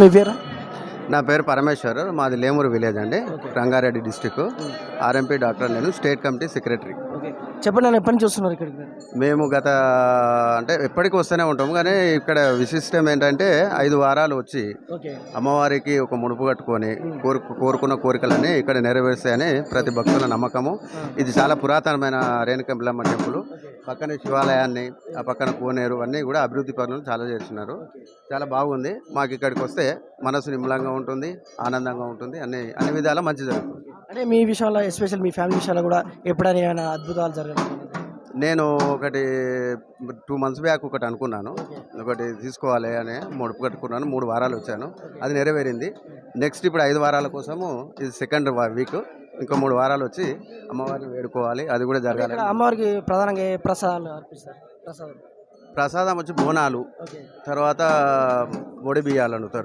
మీ పేరు? నా పేరు పరమేశ్వర్, మాది లేమూరు విలేజ్ అండి, okay. Rangareddy district. RMP doctor, నేను స్టేట్ కమిటీ సెక్రటరీ. ఓకే. చెప్పండి అన్న, ఎప్పటి నుంచి వస్తున్నారు ఇక్కడికి మీరు? మేము అంటే ఎప్పటికి వస్తూనే ఉంటాము, కానీ ఇక్కడ విశిష్టం ఏంటంటే 5 వారాలు వచ్చి ఓకే. అమ్మవారికి ఒక ముడుపు కట్టుకొని కోరుకున్న కోరికలన్నీ ఇక్కడ నెరవేరుస్తాయని ప్రతి భక్తుల నమ్మకము. ఇది చాలా పురాతనమైన రేణుకంబలమ్మ టెంపుల్. పక్కన శివాలయాన్ని, ఆ పక్కన కోనేరు అన్నీ కూడా అభివృద్ధి పనులు చాలా చేస్తున్నారు. చాలా బాగుంది. మాకు ఇక్కడికి వస్తే మనసు నిమ్మలంగా ఉంటుంది, ఆనందంగా ఉంటుంది, అన్ని విధాలా మంచి జరుగుతుంది. అంటే మీ విషయంలో, ఎస్పెషల్ మీ ఫ్యామిలీ విషయాల్లో కూడా ఎప్పుడైనా ఏమైనా అద్భుతాలు జరగడం? నేను ఒకటి 2 మంత్స్ బ్యాక్ ఒకటి అనుకున్నాను, ఒకటి తీసుకోవాలి అని ముడుపు కట్టుకున్నాను. 3 వారాలు వచ్చాను, అది నెరవేరింది. నెక్స్ట్ ఇప్పుడు 5 వారాల కోసము, ఇది సెకండ్ వీక్, ఇంకో 3 వారాలు వచ్చి అమ్మవారిని వేడుకోవాలి, అది కూడా జరగాలి. ఇక్కడ అమ్మవారికి ప్రధానంగా ఏ ప్రసాదాలు అర్పిస్తారు? ప్రసాదం వచ్చి బోనాలు, ఓకే. తర్వాత ఒడి బియ్యాలు వండుతారు.